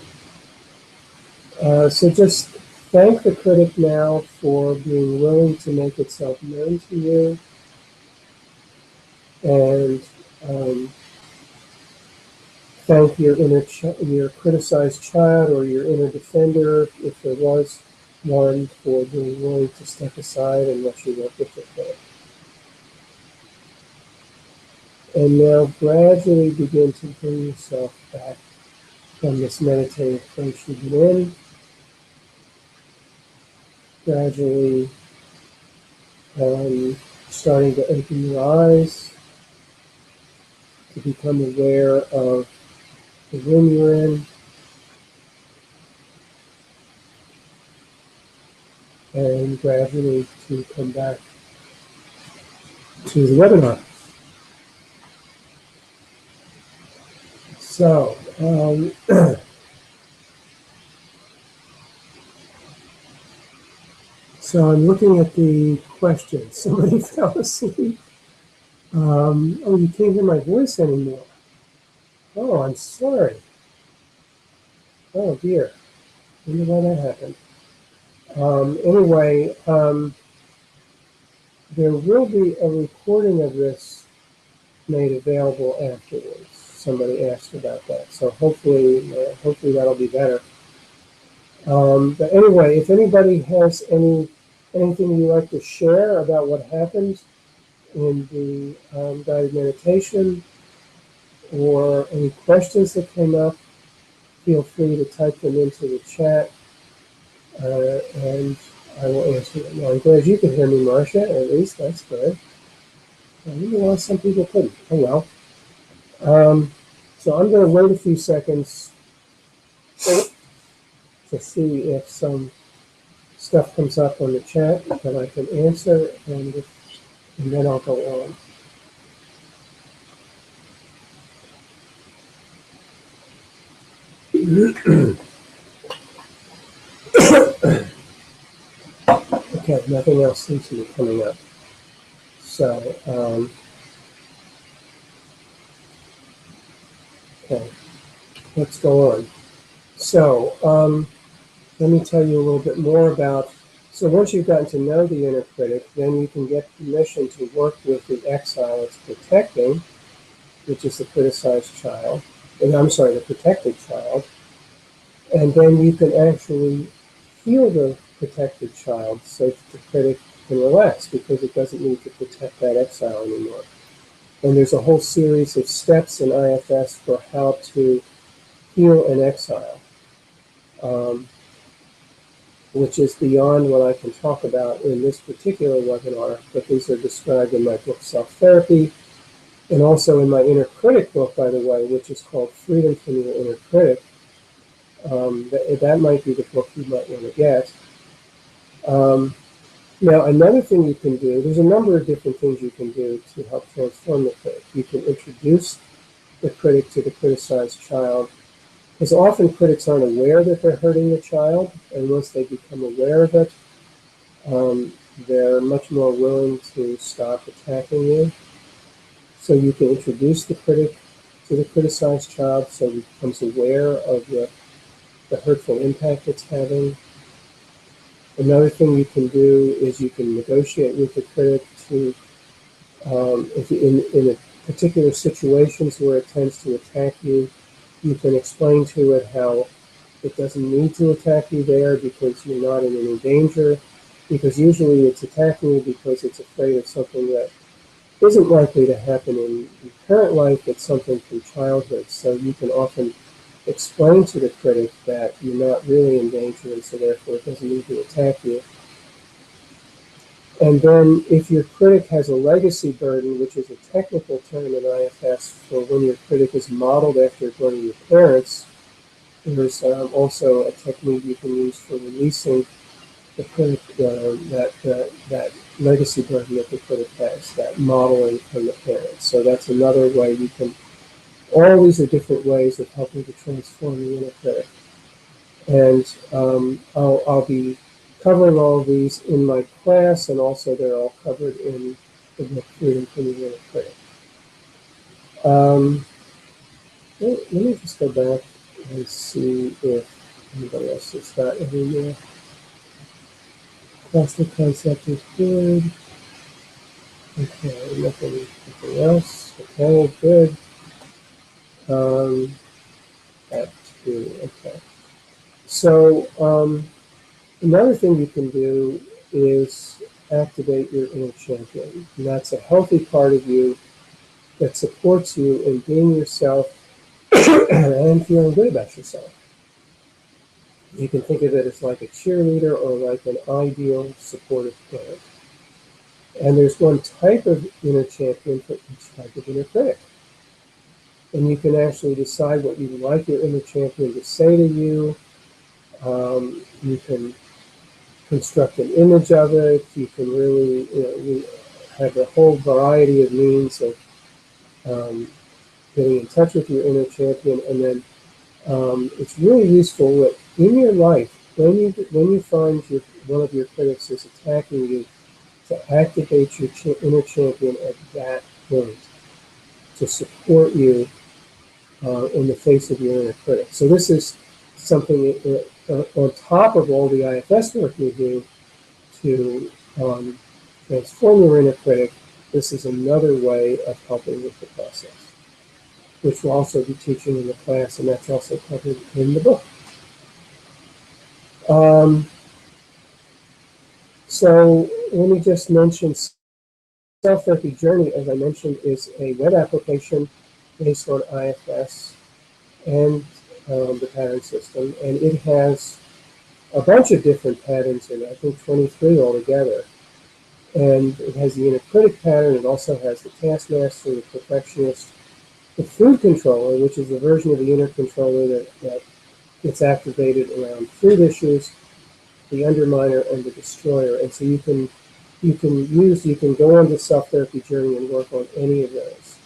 so just thank the critic now for being willing to make itself known to you, and thank your criticized child or your inner defender, if there was one, for being willing to step aside and let you work with the critic. And now gradually begin to bring yourself back from this meditative place you've been in. Gradually starting to open your eyes to become aware of the room you're in, and gradually to come back to the webinar. So, so I'm looking at the questions. Somebody fell asleep. Oh, you can't hear my voice anymore. Oh, I'm sorry. Oh dear. wonder why that happened. Anyway, there will be a recording of this made available afterwards. Somebody asked about that, so hopefully that'll be better. But anyway, if anybody has anything you'd like to share about what happened in the guided meditation, or any questions that came up, feel free to type them into the chat, and I will answer them. Well, I'm glad you can hear me, Marcia. At least that's good. I don't know why some people couldn't. Oh well. So I'm going to wait a few seconds to see if some stuff comes up on the chat that I can answer, and then I'll go on. Okay, nothing else seems to be coming up. So, okay, let's go on. So, let me tell you a little bit more about. So once you've gotten to know the inner critic, then you can get permission to work with the exile it's protecting, which is the criticized child, and I'm sorry, the protected child, and then you can actually heal the protected child so that the critic can relax because it doesn't need to protect that exile anymore. And there's a whole series of steps in IFS for how to heal an exile, which is beyond what I can talk about in this particular webinar, but these are described in my book, Self-Therapy, and also in my Inner Critic book, by the way, which is called Freedom from Your Inner Critic. That might be the book you might want to get. Now, another thing you can do, there's a number of different things you can do to help transform the critic. You can introduce the critic to the criticized child, because often critics aren't aware that they're hurting the child, and once they become aware of it, they're much more willing to stop attacking you. So you can introduce the critic to the criticized child so he becomes aware of the hurtful impact it's having. Another thing you can do is you can negotiate with the critic to, if in a particular situations where it tends to attack you, you can explain to it how it doesn't need to attack you there because you're not in any danger, because usually it's attacking you because it's afraid of something that isn't likely to happen in current life, it's something from childhood. So you can often explain to the critic that you're not really in danger, and so therefore it doesn't need to attack you. And then if your critic has a legacy burden, which is a technical term in IFS for when your critic is modeled after one of your parents, there's also a technique you can use for releasing the critic, that legacy burden that the critic has, that modeling from the parents. So that's another way you can. All these are different ways of helping to transform the inner critic. And I'll be covering all of these in my class, and also they're all covered in the book Freedom from the Inner Critic. Let me just go back and see if anybody else has got any more. Plastic concept is good. Okay, nothing else. Okay, good. That too, okay. So another thing you can do is activate your inner champion. And that's a healthy part of you that supports you in being yourself and feeling good about yourself. You can think of it as like a cheerleader or like an ideal supportive parent. And there's one type of inner champion for each type of inner critic. And you can actually decide what you'd like your inner champion to say to you. You can construct an image of it. You can really, you have a whole variety of means of getting in touch with your inner champion. And then it's really useful that in your life, when you find one of your critics is attacking you, to activate your inner champion at that point to support you in the face of your inner critic. So this is something on top of all the IFS work you do to transform your inner critic, this is another way of helping with the process, which we'll also be teaching in the class, and that's also covered in the book. So let me just mention Self-Therapy Journey, as I mentioned, is a web application based on IFS and the pattern system, and it has a bunch of different patterns in it, I think 23 altogether. And it has the inner critic pattern, it also has the taskmaster, the perfectionist, the food controller, which is a version of the inner controller that gets activated around food issues, the underminer, and the destroyer. And so you can go on the self-therapy journey and work on any of those.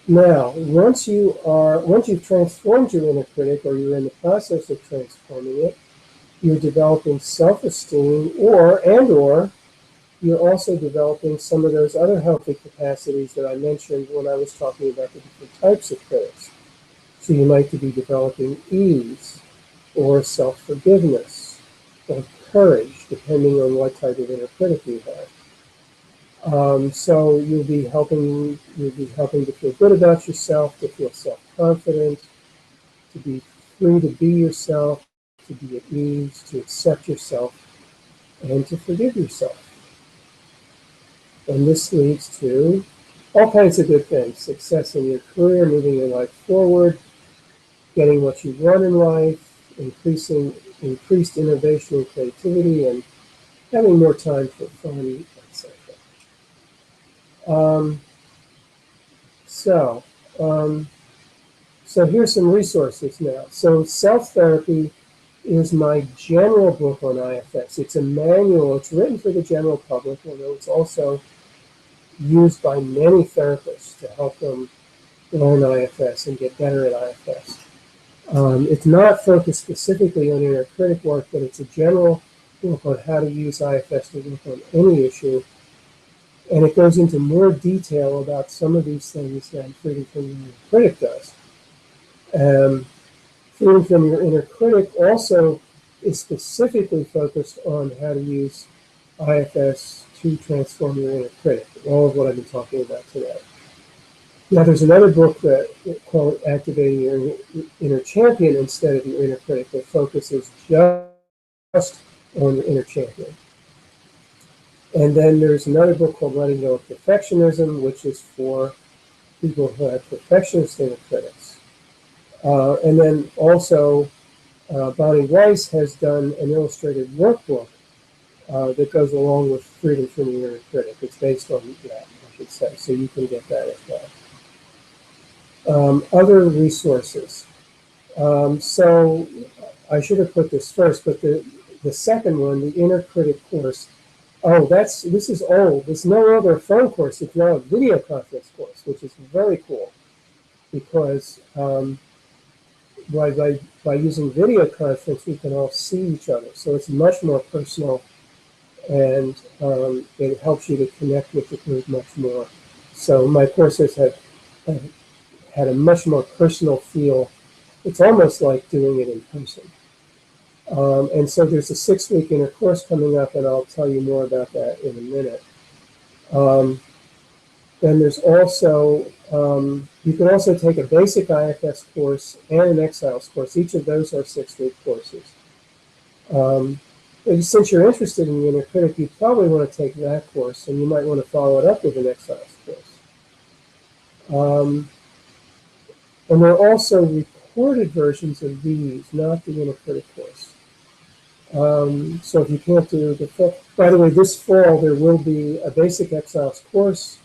Now, once you've transformed your inner critic, or you're in the process of transforming it, you're developing self-esteem, or you're also developing some of those other healthy capacities that I mentioned when I was talking about the different types of critics. So you might be developing ease, or self-forgiveness, or courage, depending on what type of inner critic you have. So you'll be helping to feel good about yourself, to feel self-confident, to be free to be yourself, to be at ease, to accept yourself, and to forgive yourself. And this leads to all kinds of good things: success in your career, moving your life forward, getting what you want in life, increased innovation and creativity, and having more time for fun, etc. So here's some resources now. So Self-Therapy is my general book on IFS. It's a manual. It's written for the general public, although it's also used by many therapists to help them learn IFS and get better at IFS. It's not focused specifically on inner critic work, but it's a general book on how to use IFS to work on any issue. And it goes into more detail about some of these things than Freedom from Your Inner Critic does. Freedom from Your Inner Critic also is specifically focused on how to use IFS to transform your inner critic, all of what I've been talking about today. Now, there's another book called Activating Your Inner Champion instead of your inner critic, that focuses just on your inner champion. And then there's another book called Letting Go of Perfectionism, which is for people who have perfectionist inner critics. And then also, Bonnie Weiss has done an illustrated workbook that goes along with Freedom from Your Inner Critic. It's based on that, I should say, so you can get that as well. Other resources. So I should have put this first, but the second one, the Inner Critic course, this is old. It's no longer a phone course. It's now a video conference course, which is very cool, because by using video conference, we can all see each other. So it's much more personal, and it helps you to connect with the group much more. So my courses have had a much more personal feel. It's almost like doing it in person. And so there's a 6-week inner course coming up, and I'll tell you more about that in a minute. Then there's also, you can also take a basic IFS course and an Exiles course. Each of those are 6-week courses. And since you're interested in the inner critic, you probably want to take that course, and you might want to follow it up with an Exiles course. And there are also recorded versions of these, not the inner critic course. So if you can't do the full, by the way, this fall there will be a basic Exiles course,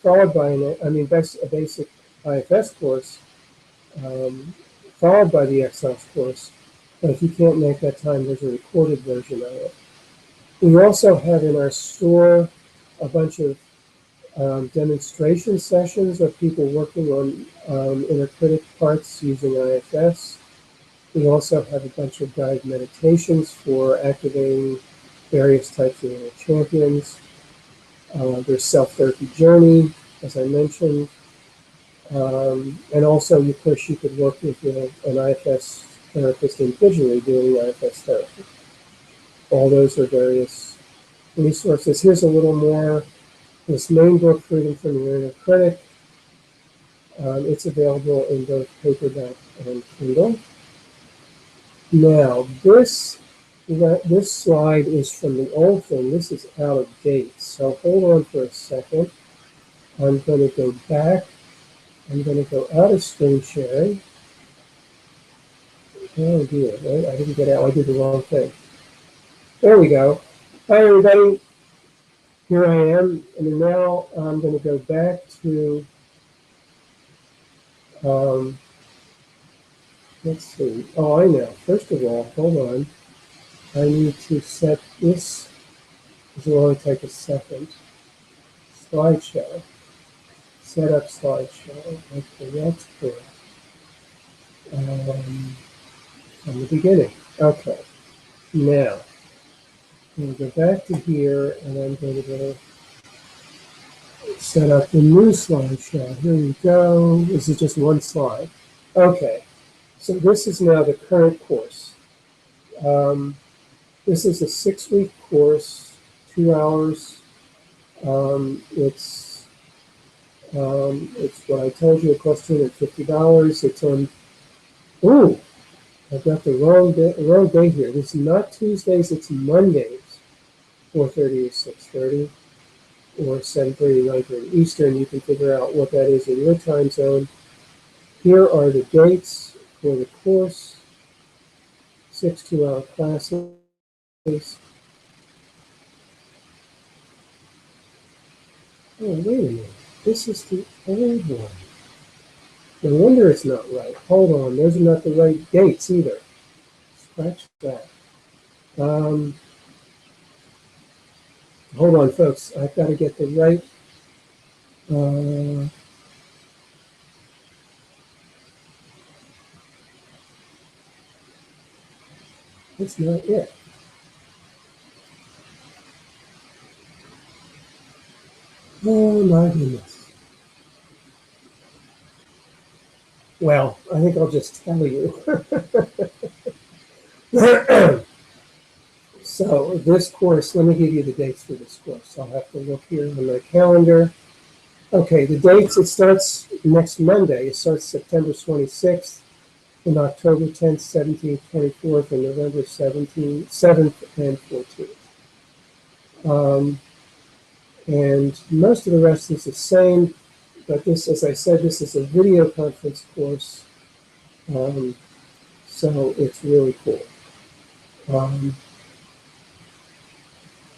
followed by a basic IFS course, followed by the Exiles course. But if you can't make that time, there's a recorded version of it. We also have in our store a bunch of demonstration sessions of people working on inner critic parts using IFS. We also have a bunch of guided meditations for activating various types of inner champions. There's Self-Therapy Journey. as I mentioned. And also, of course, you could work with an IFS therapist individually doing IFS therapy. All those are various resources. Here's a little more. This main book, Freedom from Your Inner Critic, it's available in both paperback and Kindle. Now, this slide is from the old thing. This is out of date. So hold on for a second. I'm going to go back. I'm going to go out of screen sharing. Oh dear, right? I didn't get out. I did the wrong thing. There we go. Hi, everybody. Here I am. And now I'm going to go back to, let's see. Oh, I know. First of all, hold on. I need to set this. This will only take a second. Slideshow. Set up slideshow. Okay, that's good. From the beginning. Okay. Now, I'm going to go back to here, and I'm going to go set up the new slideshow. Here we go. This is just one slide. Okay. So this is now the current course. This is a 6-week course, 2 hours. It's what I told you. It costs $250. It's on. Ooh, I've got the wrong day here. This is not Tuesdays. It's Mondays, 4:30 to 6:30, or 7:30 to 9:30 Eastern. You can figure out what that is in your time zone. Here are the dates for the course. 6 2-hour classes. Oh, wait a minute. This is the old one. No wonder it's not right. Hold on. Those are not the right dates either. Scratch that. Hold on, folks. I've got to get the right. That's not it. Oh, my goodness. Well, I think I'll just tell you. So this course, let me give you the dates for this course. I'll have to look here on my calendar. Okay, the dates, it starts next Monday. It starts September 26th and October 10th, 17th, 24th, and November 7th and 14th. And most of the rest is the same, but this, as I said, this is a video conference course, so it's really cool.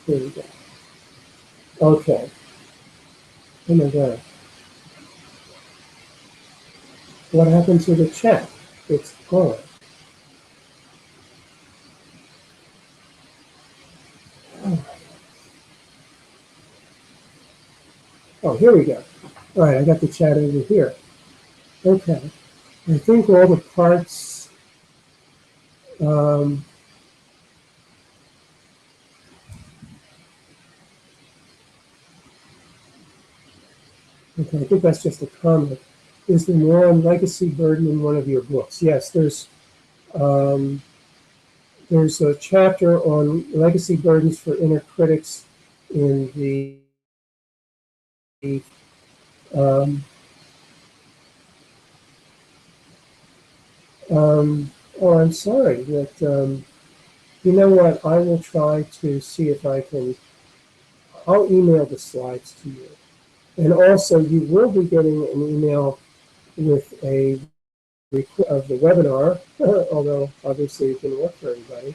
Here we go. Okay. Oh my God. What happened to the chat? It's gone. Oh, here we go. All right, I got the chat over here. Okay. I think all the parts, okay, I think that's just a comment. Is the moral legacy burden in one of your books? Yes, there's a chapter on legacy burdens for inner critics in the oh, I'm sorry that, you know what, I will try to see if I can, I'll email the slides to you. And also you will be getting an email with a of the webinar, although obviously it didn't work for everybody.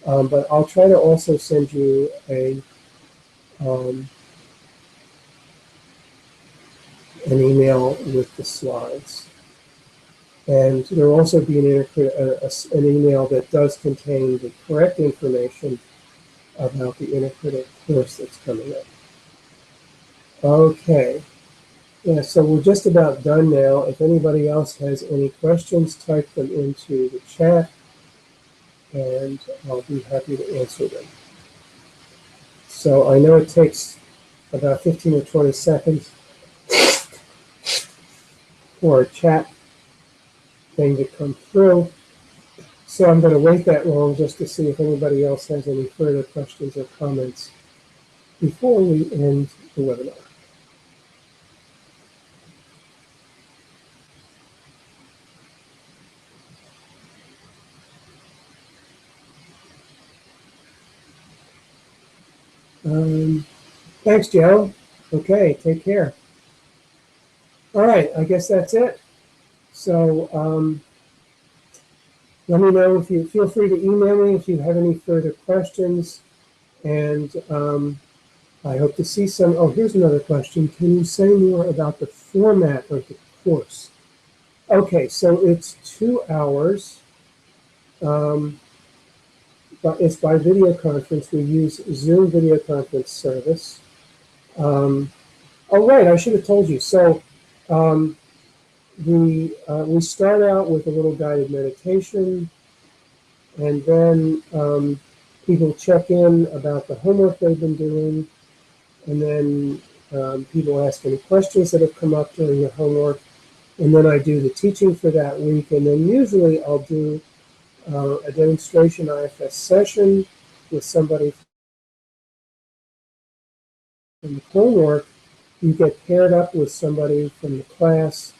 But I'll try to also send you an email with the slides. And there will also be an email that does contain the correct information about the Inner Critic course that's coming up. Okay. Yeah, so we're just about done now. If anybody else has any questions, type them into the chat, and I'll be happy to answer them. So I know it takes about 15 or 20 seconds for a chat thing to come through. So I'm going to wait that long just to see if anybody else has any further questions or comments before we end the webinar. Thanks, Joe. Okay, take care. All right, I guess that's it. So let me know if you feel free to email me if you have any further questions. And I hope to see some. Oh, here's another question. Can you say more about the format of the course? Okay, so it's 2 hours. But it's by video conference. We use Zoom video conference service. Oh, right, I should have told you. So we start out with a little guided meditation, and then people check in about the homework they've been doing, and then people ask any questions that have come up during the homework, and then I do the teaching for that week, and then usually I'll do a demonstration IFS session with somebody from the homework. You get paired up with somebody from the class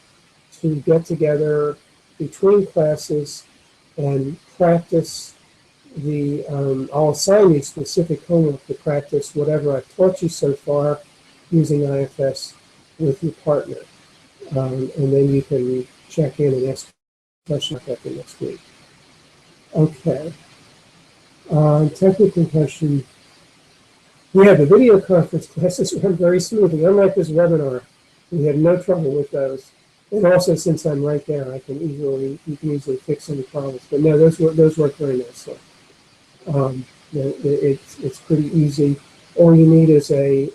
to get together between classes and practice the, I'll assign you specific homework to practice whatever I've taught you so far using IFS with your partner. And then you can check in and ask questions about the next week. Okay. Technical question. Yeah, the video conference classes run very smoothly. Unlike this webinar, we had no trouble with those. And also, since I'm right there, you can easily fix any problems. But no, those work very nicely. It's pretty easy. All you need is a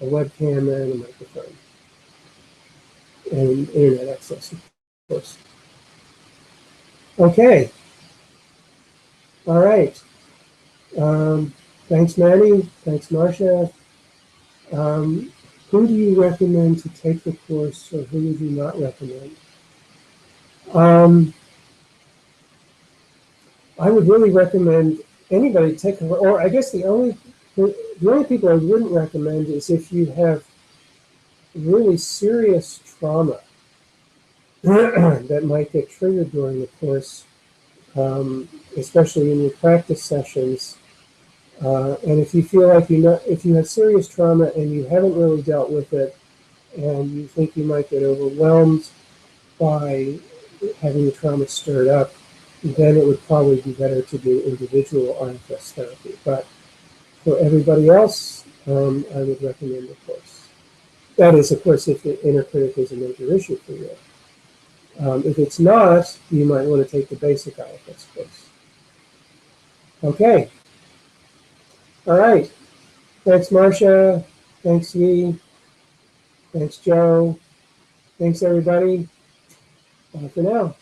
webcam and a microphone and internet access, of course. Okay. All right. Thanks, Manny. Thanks, Marcia. Who do you recommend to take the course, or who would you not recommend? I would really recommend anybody take, or I guess the only people I wouldn't recommend is if you have really serious trauma that might get triggered during the course, especially in your practice sessions. And if you feel like if you have serious trauma and you haven't really dealt with it, and you think you might get overwhelmed by having the trauma stirred up, then it would probably be better to do individual IFS therapy. But for everybody else, I would recommend the course. That is, of course, if the inner critic is a major issue for you. If it's not, you might want to take the basic IFS course. Okay. All right. Thanks, Marcia. Thanks, Yi. Thanks, Joe. Thanks, everybody. Bye for now.